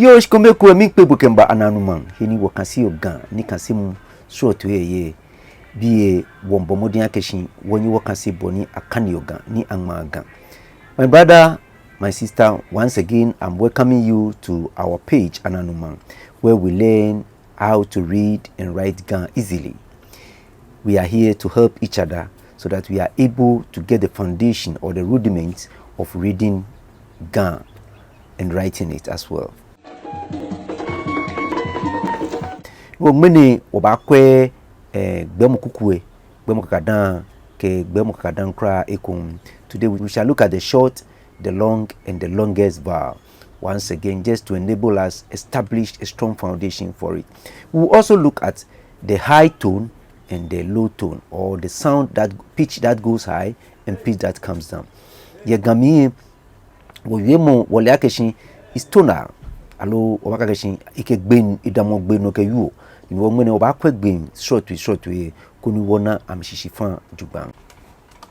Yo shkome kwa mi kpe bukemba ananuman. Hini wakasi yo gan. Ni kasimu short ye. Biye wombo modi akeshin. Woni wakasi boni akani yo gan. Ni angma gan. My brother, my sister, once again, I'm welcoming you to our page Ananuman, where we learn how to read and write Gan easily. We are here to help each other so that we are able to get the foundation or the rudiments of reading Gan and writing it as well. Many obakwe gbemukukwe gbemukakadan ke gbemukakadan kra ekun. Today we shall look at the short, the long, and the longest vowel. Once again, just to enable us establish a strong foundation for it. We will also look at the high tone and the low tone, or the sound, that pitch that goes high and pitch that comes down. Yegami woyemo wole akeshin is tonal. Alo obakeshin ike gben idamo gben no ke yu. Ni wo mene obakwe gben short we kunu wona amshishifan jugban.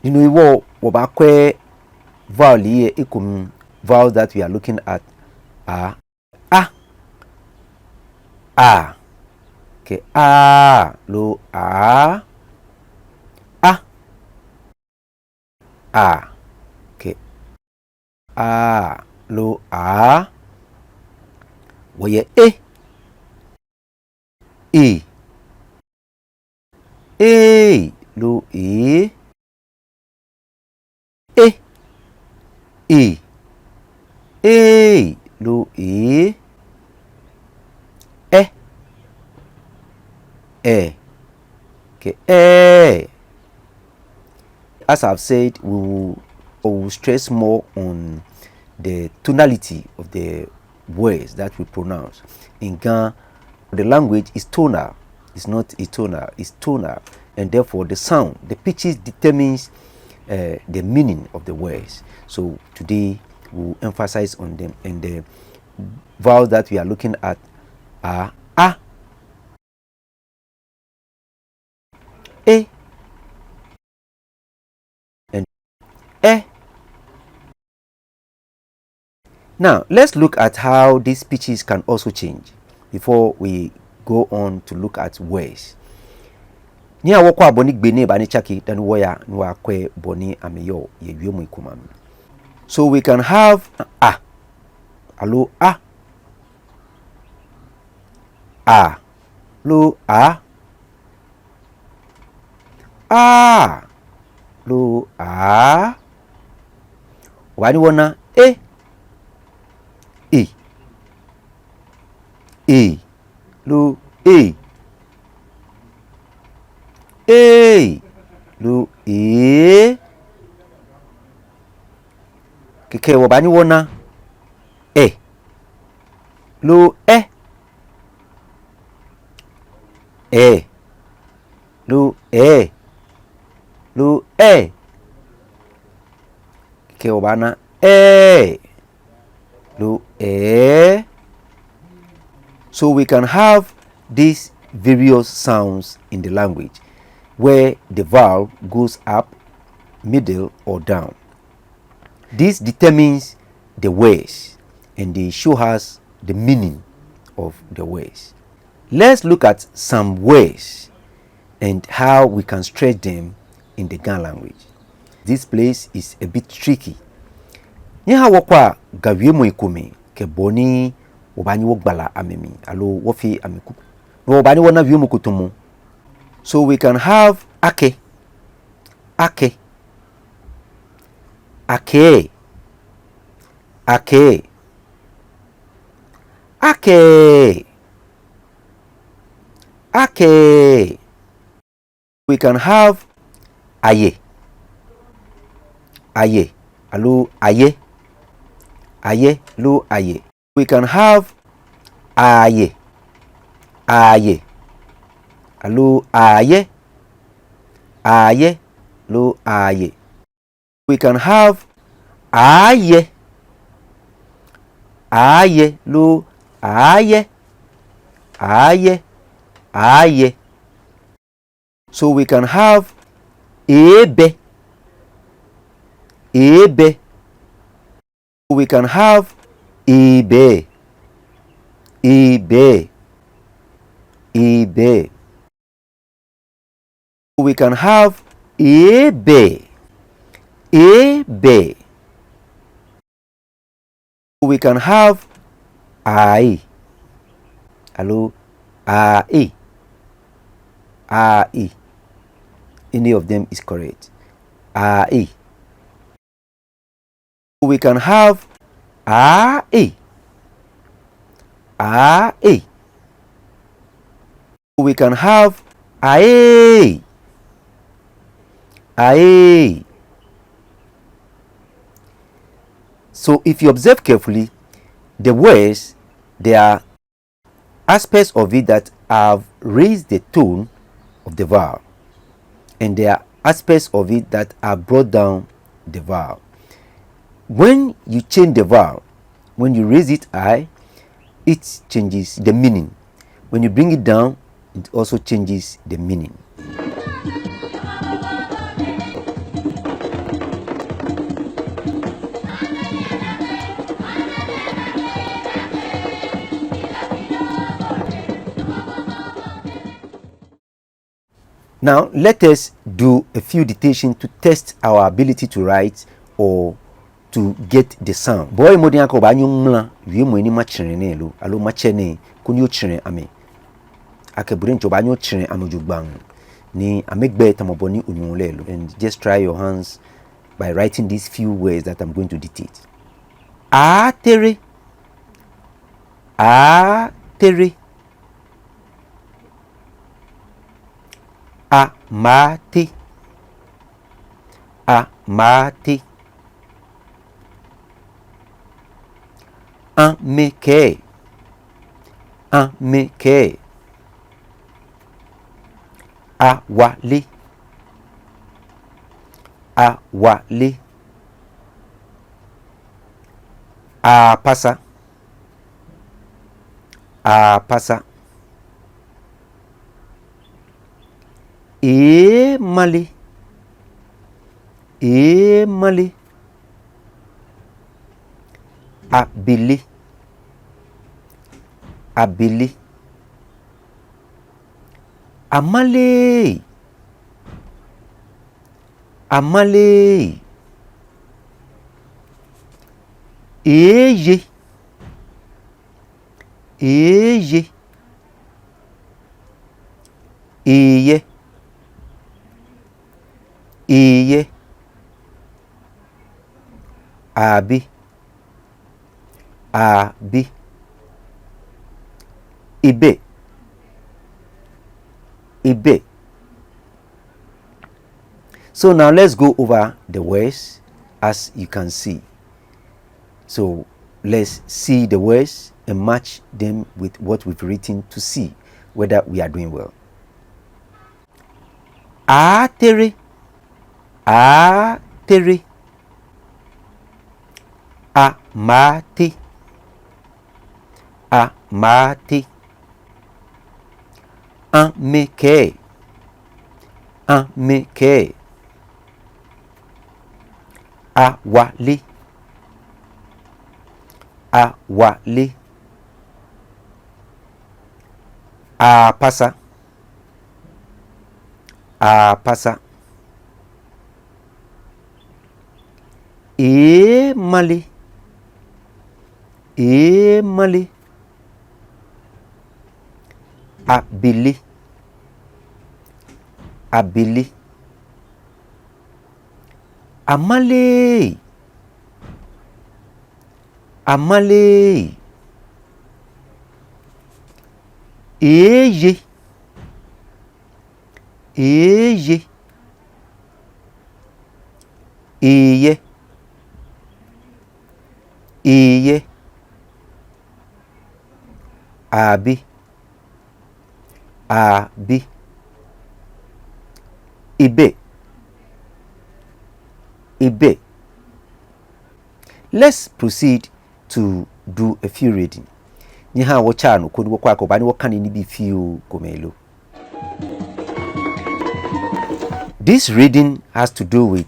You know, iwo obakwe vowel here ekum vowels that we are looking at are a. Okay, a lo a okay, a lo a. Woye e lo e lo e okay, as I've said, we will stress more on the tonality of the words that we pronounce. In Gan, the language is tonal. It's not atonal, it's tonal, and therefore the sound, the pitches determines the meaning of the words. So today we'll emphasize on them, and the vowels that we are looking at are a, and e. Now let's look at how these pitches can also change before we go on to look at words. Ni awoko aboni gbene ba ni chaki dan woya nwa kwe boni ameyo ye wiemu ikumam. So we can have a. Alo a. Lo a. Lo a. Wani wona lo lo keke wabani wona lo lo lo keke wabana lo So we can have these various sounds in the language where the vowel goes up, middle, or down. This determines the words and they show us the meaning of the words. Let's look at some words and how we can stretch them in the Gan language. This place is a bit tricky. Nya wakwa gawiemo ikumi ke boni obani wogbala amemi alo wofi amiku no obani wona wiemu kutumu. So we can have ake ake ake ake ake ake. We can have aye aye alo aye aye lo aye. We can have aye aye alo aye aye lo aye. We can have aye aye lo aye aye aye. So we can have ebe ebe. We can have ebe Ebe. Ebe. We can have ebe. Ebe. We can have ai. Hello, ai. Ai. Any of them is correct. Ai. We can have ai. Ai. We can have ae. Ae. So if you observe carefully, the words, there are aspects of it that have raised the tone of the vowel, and there are aspects of it that have brought down the vowel. When you change the vowel, when you raise it high, it changes the meaning. When you bring it down, it also changes the meaning. Now let us do a few dictation to test our ability to write or to get the sound. Boy modern ko ba nyumla wie mo ni ma kyerene ne lo alo ma kyene ko ni o kyerene ame akabure ncho ba nyo kyerene amojugban ni amegbe tamoboni onwule lo. And just try your hands by writing these few words that I'm going to dictate. A tere. A tere. A mate. A mate. Un meke. Un meke. A wale. A wale. A pasa. A pasa. E male. E male. Abili. Abili. Amale. Amale. Eye. Eye. Eye. Eye. Abi. Abi. Ibe. Ibe. So now let's go over the words as you can see. So let's see the words and match them with what we've written to see whether we are doing well. A tere. A tere. A mate. A mate. Un meke. Un meke. A wale. A wale. A pasa. A pasa. E male. E male. Abili. Abili. Amale. Amale. Eye. Eye. Eye. Eye. Abi. Abi. Ibe. Ibe. Let's proceed to do a few reading. Niha wachano kuni wakwa ko bani wakani ni bi few komelo. This reading has to do with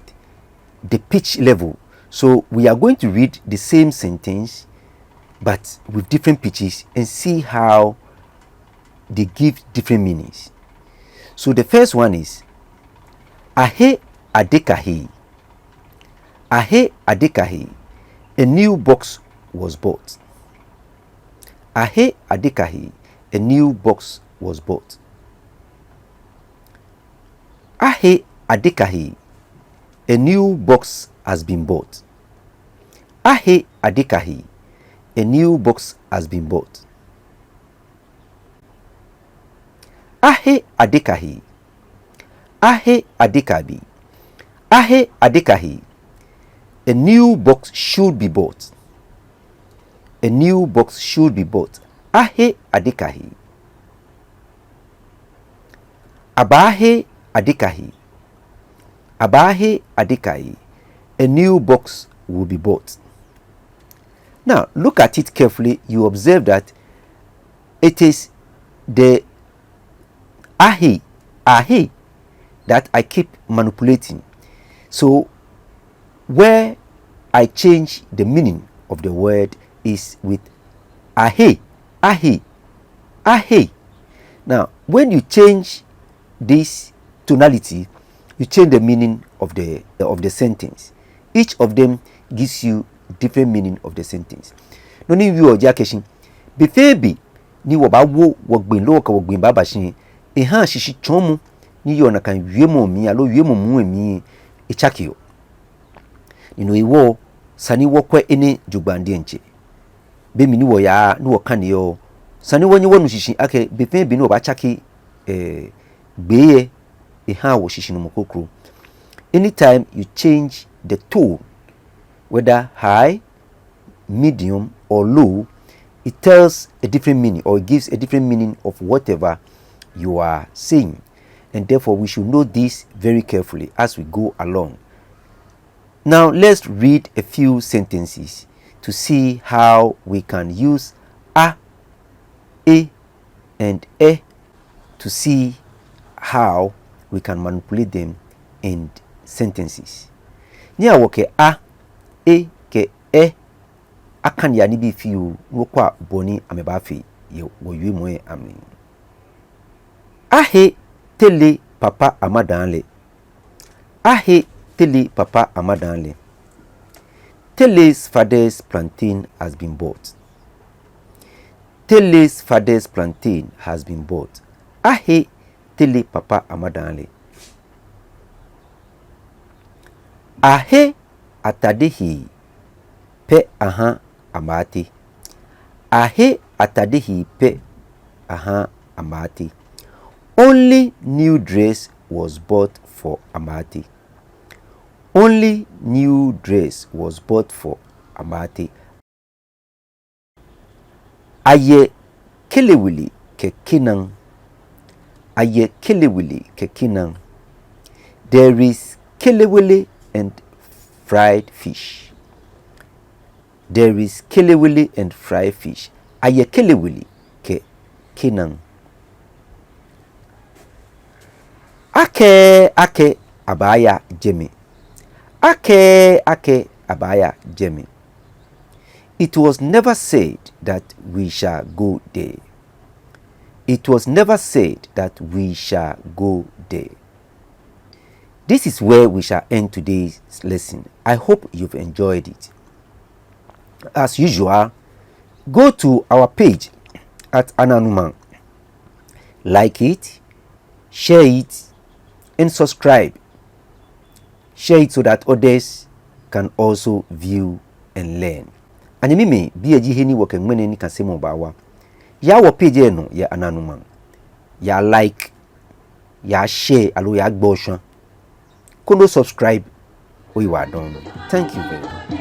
the pitch level. So we are going to read the same sentence but with different pitches, and see how they give different meanings. So the first one is ahe adekahi. Ahe adekahi. A new box was bought. Ahe adekahi. A new box was bought. Ahe adekahi. A new box has been bought. Ahe adekahi. A new box has been bought. Ahe adekahi. Ahe adekabi. Ahe adekahi. A new box should be bought. A new box should be bought. Ahe adekahi. Abahe adekahi. Abahe adekahi. A new box will be bought. Now look at it carefully. You observe that it is the ahe that I keep manipulating. So where I change the meaning of the word is with ahe. Now when you change this tonality, you change the meaning of the sentence. Each of them gives you different meaning of the sentence. No ni wi oja keshin be febi ni wo ba wo wogbin lo ka wogbin baba shin e han shishi chomu ni yo na kan wiemo mi alo wiemo mu emi e chakio nino iwo sani wo kwa ene jugbande nche be mi ni wo ya ni wo kan yo sani wo nyi wonu shishi ake be febi ni wo ba chaki gbeye e han wo shishi no mokokro. Anytime you change the tone, whether high, medium or low, it tells a different meaning, or it gives a different meaning of whatever you are saying. And therefore we should know this very carefully as we go along. Now let's read a few sentences to see how we can use a, and e to see how we can manipulate them in sentences. Nia woke a, ke e akan ya ni bi fiu no kwa boni ameba fi ye wo wi mo amin. Ahe tele papa amadanle. Ahe tele papa amadanle. Tele's father's plantain has been bought. Tele's father's plantain has been bought. Ahe tele papa amadanle. Ahe atadehi pe aha amati. Ahe atadehi pe aha amati. Only new dress was bought for Amati. Only new dress was bought for Amati. Aye kelewili kekinan. Aye kelewili kekinan. There is kelewili and fried fish. There is kelewili and fried fish. Aye kelewili kekinan. Ake abaya jemi. Ake abaya jemi. It was never said that we shall go there. It was never said that we shall go there. This is where we shall end today's lesson. I hope you've enjoyed it. As usual, go to our page at Ananuman. Like it, share it, and subscribe. Share it so that others can also view and learn. And mimi bi eji heni wo kan mene ni kasemo bawa. Ya wo page no ya Ananuman. Ya like, ya share, alo ya gbo shan. Kono subscribe. We were done. Thank you very much.